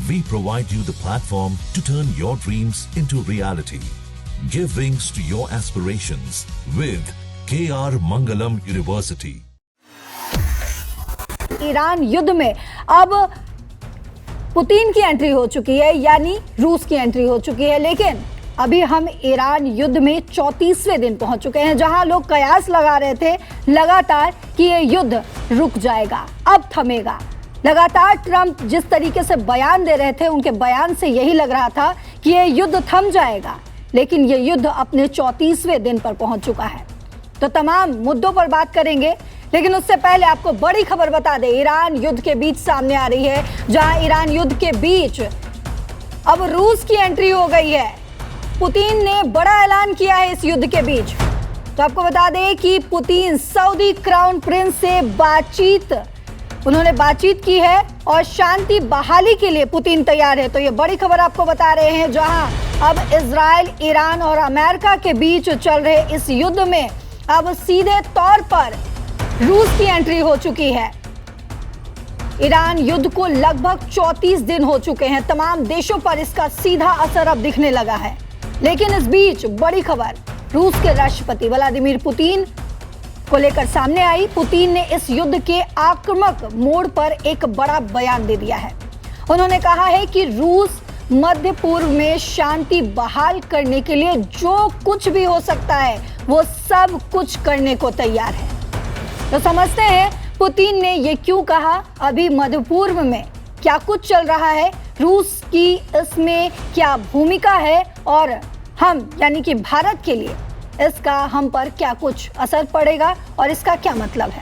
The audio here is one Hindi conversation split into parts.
We provide you the platform to turn your dreams into reality. Give wings to your aspirations with KR Mangalam University. Iran युद्ध में अब पुतिन की एंट्री हो चुकी है, यानी रूस की एंट्री हो चुकी है। लेकिन अभी हम ईरान युद्ध में 34वें दिन पहुंच चुके हैं, जहां लोग कयास लगा रहे थे लगातार कि ये युद्ध रुक जाएगा, अब थमेगा। लगातार ट्रंप जिस तरीके से बयान दे रहे थे, उनके बयान से यही लग रहा था कि ये युद्ध थम जाएगा। लेकिन ये युद्ध अपने 34वें दिन पर पहुंच चुका है। तो तमाम मुद्दों पर बात करेंगे, लेकिन उससे पहले आपको बड़ी खबर बता दें। ईरान युद्ध के बीच सामने आ रही है, जहां ईरान युद्ध के बीच अब रूस की एंट्री हो गई है। पुतिन ने बड़ा ऐलान किया है इस युद्ध के बीच। तो आपको बता दें कि पुतिन सऊदी क्राउन प्रिंस से उन्होंने बातचीत की है और शांति बहाली के लिए पुतिन तैयार है। तो ये बड़ी खबर आपको बता रहे हैं, जहां अब इजराइल, ईरान और अमेरिका के बीच चल रहे इस युद्ध में अब सीधे तौर पर रूस की एंट्री हो चुकी है। ईरान युद्ध को लगभग 34 दिन हो चुके हैं। तमाम देशों पर इसका सीधा असर अब दिखने लगा है। लेकिन इस बीच बड़ी खबर रूस के राष्ट्रपति व्लादिमीर पुतिन को लेकर सामने आई। पुतिन ने इस युद्ध के आक्रामक मोड़ पर एक बड़ा बयान दे दिया है। उन्होंने कहा है कि रूस मध्य पूर्व में शांति बहाल करने के लिए जो कुछ भी हो सकता है वो सब कुछ करने को तैयार है। तो समझते हैं पुतिन ने ये क्यों कहा, अभी मध्य पूर्व में क्या कुछ चल रहा है, रूस की इसमें क्या भूमिका है और हम यानी कि भारत के लिए इसका हम पर क्या कुछ असर पड़ेगा और इसका क्या मतलब है।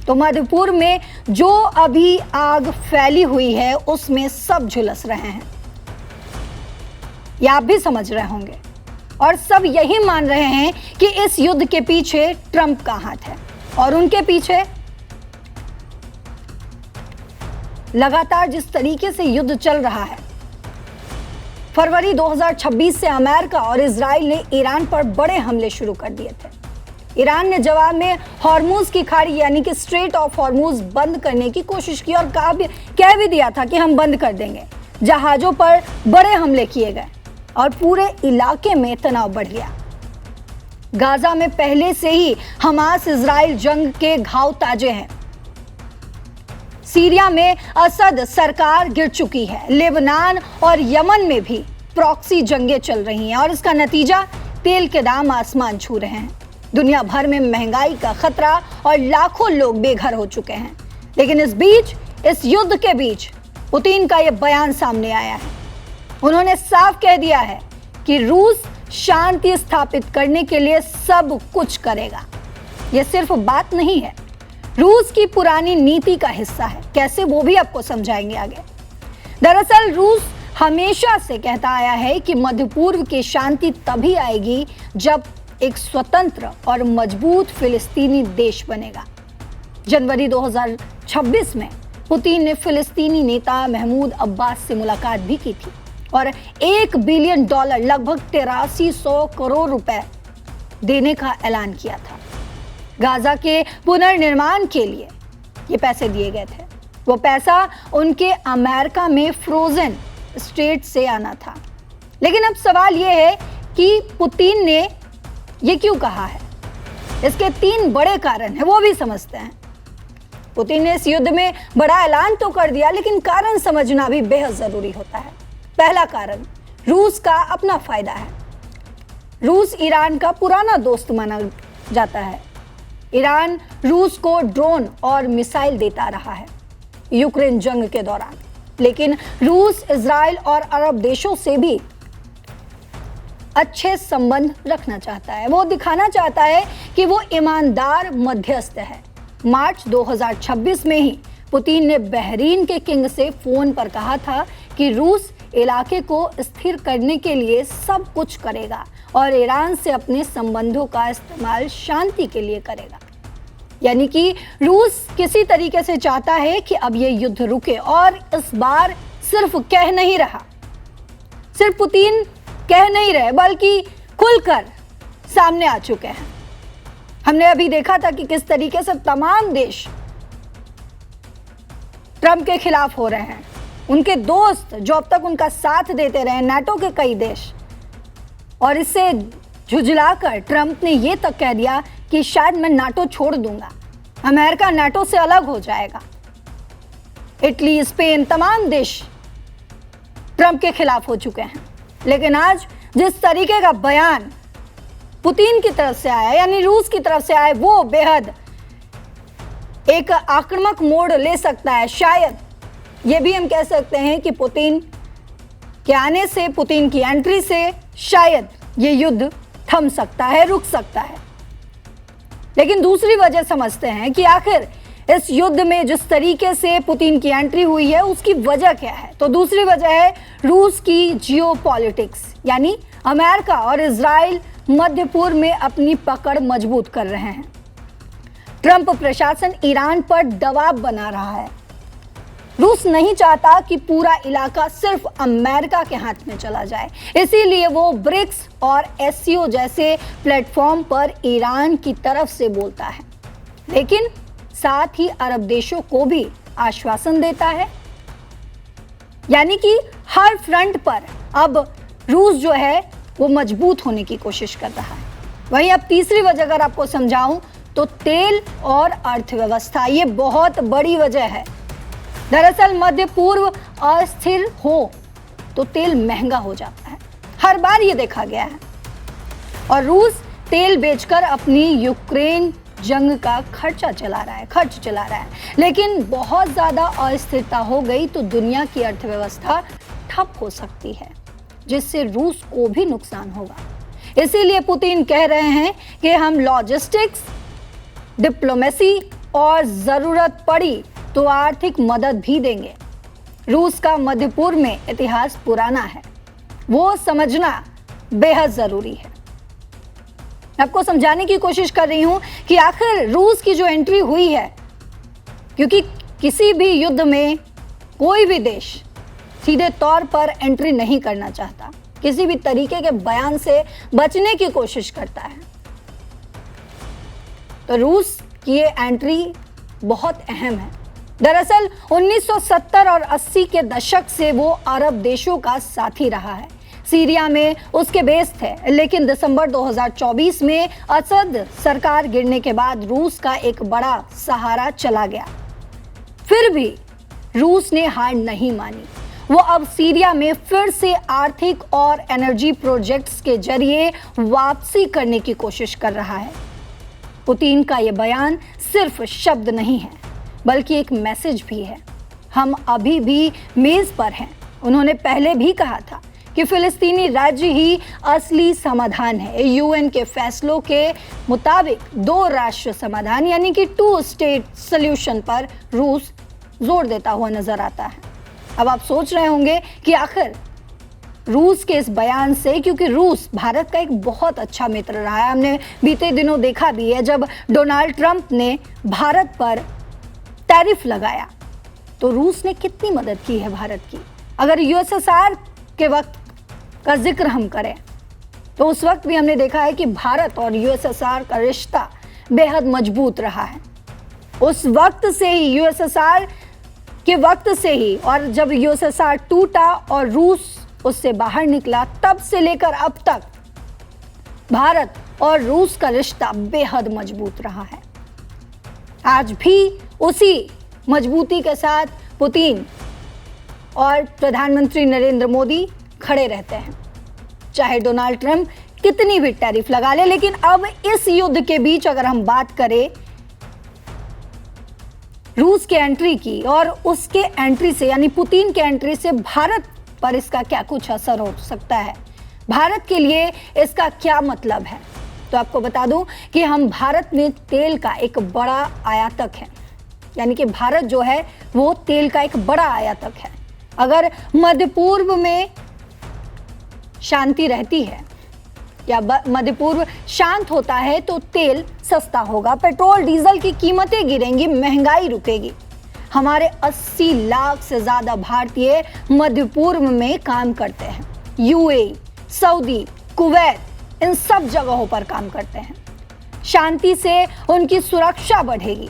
तो मध्य पूर्व में जो अभी आग फैली हुई है उसमें सब झुलस रहे हैं, ये आप भी समझ रहे होंगे, और सब यही मान रहे हैं कि इस युद्ध के पीछे ट्रंप का हाथ है और उनके पीछे लगातार जिस तरीके से युद्ध चल रहा है। फरवरी 2026 से अमेरिका और इजराइल ने ईरान पर बड़े हमले शुरू कर दिए थे। ईरान ने जवाब में हॉर्मुज की खाड़ी यानी कि स्ट्रेट ऑफ हॉर्मुज बंद करने की कोशिश की और कह भी दिया था कि हम बंद कर देंगे। जहाजों पर बड़े हमले किए गए और पूरे इलाके में तनाव बढ़ गया। गाजा में पहले से ही हमास इजराइल जंग के घाव ताजे हैं। सीरिया में असद सरकार गिर चुकी है। लेबनान और यमन में भी प्रॉक्सी जंगें चल रही हैं और इसका नतीजा तेल के दाम आसमान छू रहे हैं। दुनिया भर में महंगाई का खतरा और लाखों लोग बेघर हो चुके हैं। लेकिन इस बीच, इस युद्ध के बीच पुतिन का यह बयान सामने आया है। उन्होंने साफ कह दिया है कि रूस शांति स्थापित करने के लिए सब कुछ करेगा। यह सिर्फ बात नहीं है, रूस की पुरानी नीति का हिस्सा है। कैसे, वो भी आपको समझाएंगे आगे। दरअसल रूस हमेशा से कहता आया है कि मध्य पूर्व की शांति तभी आएगी जब एक स्वतंत्र और मजबूत फिलिस्तीनी देश बनेगा। जनवरी 2026 में पुतिन ने फिलिस्तीनी नेता महमूद अब्बास से मुलाकात भी की थी और $1 बिलियन लगभग 8300 करोड़ रुपए देने का ऐलान किया था। गाजा के पुनर्निर्माण के लिए ये पैसे दिए गए थे। वो पैसा उनके अमेरिका में फ्रोजन स्टेट से आना था। लेकिन अब सवाल ये है कि पुतिन ने ये क्यों कहा है। इसके 3 बड़े कारण हैं, वो भी समझते हैं। पुतिन ने इस युद्ध में बड़ा ऐलान तो कर दिया, लेकिन कारण समझना भी बेहद जरूरी होता है। पहला कारण, रूस का अपना फायदा है। रूस ईरान का पुराना दोस्त माना जाता है। ईरान रूस को ड्रोन और मिसाइल देता रहा है यूक्रेन जंग के दौरान। लेकिन रूस इजराइल और अरब देशों से भी अच्छे संबंध रखना चाहता है। वो दिखाना चाहता है कि वो ईमानदार मध्यस्थ है। मार्च 2026 में ही पुतिन ने बहरीन के किंग से फोन पर कहा था कि रूस इलाके को स्थिर करने के लिए सब कुछ करेगा और ईरान से अपने संबंधों का इस्तेमाल शांति के लिए करेगा। यानी कि रूस किसी तरीके से चाहता है कि अब ये युद्ध रुके, और इस बार सिर्फ कह नहीं रहा, सिर्फ पुतिन कह नहीं रहे, बल्कि खुलकर सामने आ चुके हैं। हमने अभी देखा था कि किस तरीके से तमाम देश ट्रंप के खिलाफ हो रहे हैं। उनके दोस्त जो अब तक उनका साथ देते रहे, नाटो के कई देश, और इससे झुझलाकर ट्रंप ने यह तक कह दिया कि शायद मैं नाटो छोड़ दूंगा, अमेरिका नाटो से अलग हो जाएगा। इटली, स्पेन, तमाम देश ट्रंप के खिलाफ हो चुके हैं। लेकिन आज जिस तरीके का बयान पुतिन की तरफ से आया, यानी रूस की तरफ से आया, वो बेहद एक आक्रामक मोड़ ले सकता है। शायद ये भी हम कह सकते हैं कि पुतिन के आने से, पुतिन की एंट्री से शायद ये युद्ध थम सकता है, रुक सकता है। लेकिन दूसरी वजह समझते हैं कि आखिर इस युद्ध में जिस तरीके से पुतिन की एंट्री हुई है उसकी वजह क्या है। तो दूसरी वजह है रूस की जियोपॉलिटिक्स, यानी अमेरिका और इजराइल मध्य पूर्व में अपनी पकड़ मजबूत कर रहे हैं। ट्रंप प्रशासन ईरान पर दबाव बना रहा है। रूस नहीं चाहता कि पूरा इलाका सिर्फ अमेरिका के हाथ में चला जाए, इसीलिए वो ब्रिक्स और एससीओ जैसे प्लेटफॉर्म पर ईरान की तरफ से बोलता है, लेकिन साथ ही अरब देशों को भी आश्वासन देता है। यानी कि हर फ्रंट पर अब रूस जो है वो मजबूत होने की कोशिश कर रहा है। वहीं अब तीसरी वजह अगर आपको समझाऊं तो तेल और अर्थव्यवस्था, ये बहुत बड़ी वजह है। दरअसल मध्य पूर्व अस्थिर हो तो तेल महंगा हो जाता है, हर बार ये देखा गया है, और रूस तेल बेचकर अपनी यूक्रेन जंग का खर्च चला रहा है। लेकिन बहुत ज्यादा अस्थिरता हो गई तो दुनिया की अर्थव्यवस्था ठप हो सकती है, जिससे रूस को भी नुकसान होगा। इसीलिए पुतिन कह रहे हैं कि हम लॉजिस्टिक्स, डिप्लोमेसी और जरूरत पड़ी तो आर्थिक मदद भी देंगे। रूस का मध्य पूर्व में इतिहास पुराना है, वो समझना बेहद जरूरी है। आपको समझाने की कोशिश कर रही हूं कि आखिर रूस की जो एंट्री हुई है, क्योंकि किसी भी युद्ध में कोई भी देश सीधे तौर पर एंट्री नहीं करना चाहता, किसी भी तरीके के बयान से बचने की कोशिश करता है। तो रूस की ये एंट्री बहुत अहम है। दरअसल 1970 और 80 के दशक से वो अरब देशों का साथी रहा है। सीरिया में उसके बेस थे, लेकिन दिसंबर 2024 में असद सरकार गिरने के बाद रूस का एक बड़ा सहारा चला गया। फिर भी रूस ने हार नहीं मानी। वो अब सीरिया में फिर से आर्थिक और एनर्जी प्रोजेक्ट्स के जरिए वापसी करने की कोशिश कर रहा है। पुतिन का ये बयान सिर्फ शब्द नहीं है, बल्कि एक मैसेज भी है। हम अभी भी मेज पर हैं। उन्होंने पहले भी कहा था कि फिलिस्तीनी राज्य ही असली समाधान है। यूएन के फैसलों के मुताबिक 2 राष्ट्र समाधान यानी कि 2 स्टेट सॉल्यूशन पर रूस जोर देता हुआ नजर आता है। अब आप सोच रहे होंगे कि आखिर रूस के इस बयान से, क्योंकि रूस भारत का एक बहुत अच्छा मित्र रहा है, हमने बीते दिनों देखा भी है जब डोनाल्ड ट्रंप ने भारत पर टैरिफ लगाया तो रूस ने कितनी मदद की है भारत की। अगर यूएसएसआर के वक्त का जिक्र हम करें तो उस वक्त भी हमने देखा है कि भारत और यूएसएसआर का रिश्ता बेहद मजबूत रहा है। उस वक्त से ही, यूएसएसआर के वक्त से ही, और जब यूएसएसआर टूटा और रूस उससे बाहर निकला, तब से लेकर अब तक भारत और रूस का रिश्ता बेहद मजबूत रहा है। आज भी उसी मजबूती के साथ पुतिन और प्रधानमंत्री नरेंद्र मोदी खड़े रहते हैं, चाहे डोनाल्ड ट्रंप कितनी भी टैरिफ लगा ले। लेकिन अब इस युद्ध के बीच अगर हम बात करें रूस के एंट्री की, और उसके एंट्री से यानी पुतिन के एंट्री से भारत पर इसका क्या कुछ असर हो सकता है, भारत के लिए इसका क्या मतलब है, तो आपको बता दूं कि हम भारत में तेल का एक बड़ा आयातक है। यानी कि भारत जो है वो तेल का एक बड़ा आयातक है। अगर मध्य पूर्व में शांति रहती है या मध्य पूर्व शांत होता है तो तेल सस्ता होगा, पेट्रोल डीजल की कीमतें गिरेंगी, महंगाई रुकेगी। हमारे 80 लाख से ज्यादा भारतीय मध्य पूर्व में काम करते हैं। यूएई, सऊदी, कुवैत, इन सब जगहों पर काम करते हैं। शांति से उनकी सुरक्षा बढ़ेगी,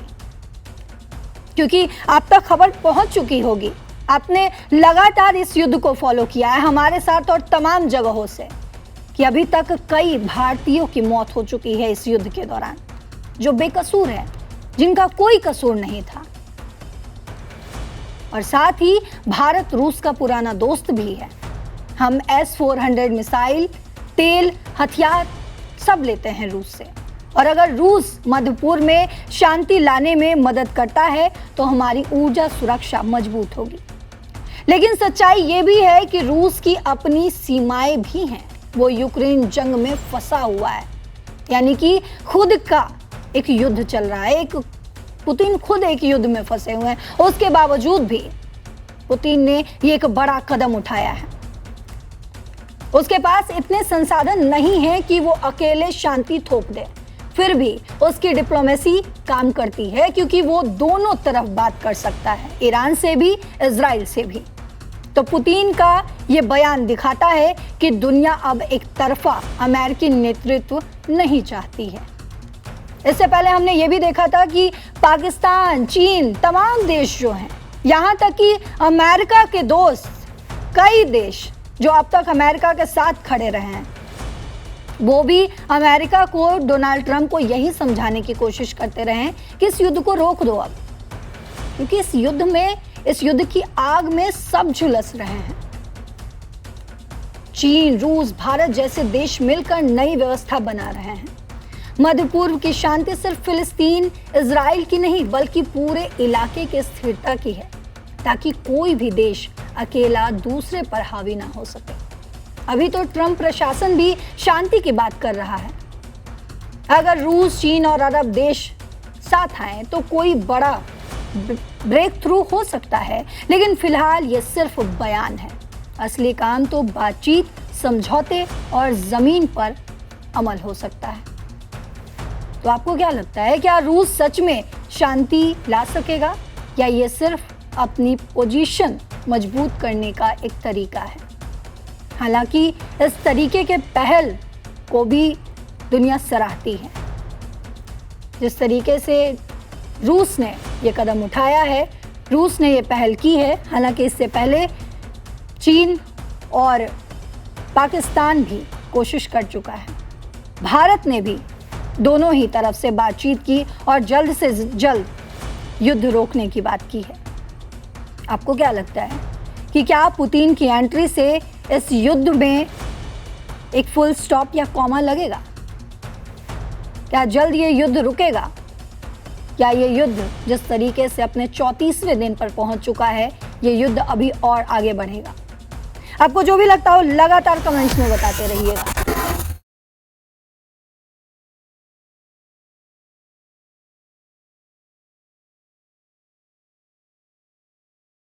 क्योंकि आप तक खबर पहुंच चुकी होगी आपने लगातार इस युद्ध को फॉलो किया है हमारे साथ और तमाम जगहों से, कि अभी तक कई भारतीयों की मौत हो चुकी है इस युद्ध के दौरान, जो बेकसूर है, जिनका कोई कसूर नहीं था। और साथ ही भारत रूस का पुराना दोस्त भी है। हम S-400 मिसाइल, तेल, हथियार सब लेते हैं रूस से, और अगर रूस मध्य पूर्व में शांति लाने में मदद करता है तो हमारी ऊर्जा सुरक्षा मजबूत होगी। लेकिन सच्चाई ये भी है कि रूस की अपनी सीमाएं भी हैं। वो यूक्रेन जंग में फंसा हुआ है, यानी कि खुद का एक युद्ध चल रहा है। पुतिन खुद एक युद्ध में फंसे हुए हैं। उसके बावजूद भी पुतिन ने ये एक बड़ा कदम उठाया है। उसके पास इतने संसाधन नहीं है कि वो अकेले शांति थोप दे, फिर भी उसकी डिप्लोमेसी काम करती है, क्योंकि वो दोनों तरफ बात कर सकता है, ईरान से भी, इजराइल से भी। तो पुतिन का ये बयान दिखाता है कि दुनिया अब एक तरफा अमेरिकी नेतृत्व नहीं चाहती है। इससे पहले हमने ये भी देखा था कि पाकिस्तान, चीन, तमाम देश जो हैं, यहाँ तक कि अमेरिका के दोस्त, कई देश जो अब तक अमेरिका के साथ खड़े रहे हैं, वो भी अमेरिका को, डोनाल्ड ट्रंप को यही समझाने की कोशिश करते रहे हैं कि इस युद्ध को रोक दो अब, क्योंकि इस युद्ध की आग में सब झुलस रहे हैं। चीन, रूस, भारत जैसे देश मिलकर नई व्यवस्था बना रहे हैं। मध्य पूर्व की शांति सिर्फ फिलिस्तीन, इजराइल की नहीं, बल्कि पूरे इलाके की स्थिरता की है, ताकि कोई भी देश अकेला दूसरे पर हावी ना हो सके। अभी तो ट्रंप प्रशासन भी शांति की बात कर रहा है। अगर रूस, चीन और अरब देश साथ आए तो कोई बड़ा ब्रेक थ्रू हो सकता है, लेकिन फिलहाल ये सिर्फ बयान है। असली काम तो बातचीत, समझौते और जमीन पर अमल हो सकता है। तो आपको क्या लगता है, क्या रूस सच में शांति ला सकेगा, या ये सिर्फ अपनी पोजीशन मजबूत करने का एक तरीका है? हालांकि इस तरीके के पहल को भी दुनिया सराहती है। जिस तरीके से रूस ने ये कदम उठाया है, रूस ने ये पहल की है। हालांकि इससे पहले चीन और पाकिस्तान भी कोशिश कर चुका है। भारत ने भी दोनों ही तरफ से बातचीत की और जल्द से जल्द युद्ध रोकने की बात की है। आपको क्या लगता है कि क्या पुतिन की एंट्री से इस युद्ध में एक फुल स्टॉप या कॉमा लगेगा? क्या जल्द ये युद्ध रुकेगा? क्या ये युद्ध जिस तरीके से अपने 34वें दिन पर पहुंच चुका है, ये युद्ध अभी और आगे बढ़ेगा? आपको जो भी लगता हो लगातार कमेंट्स में बताते रहिएगा।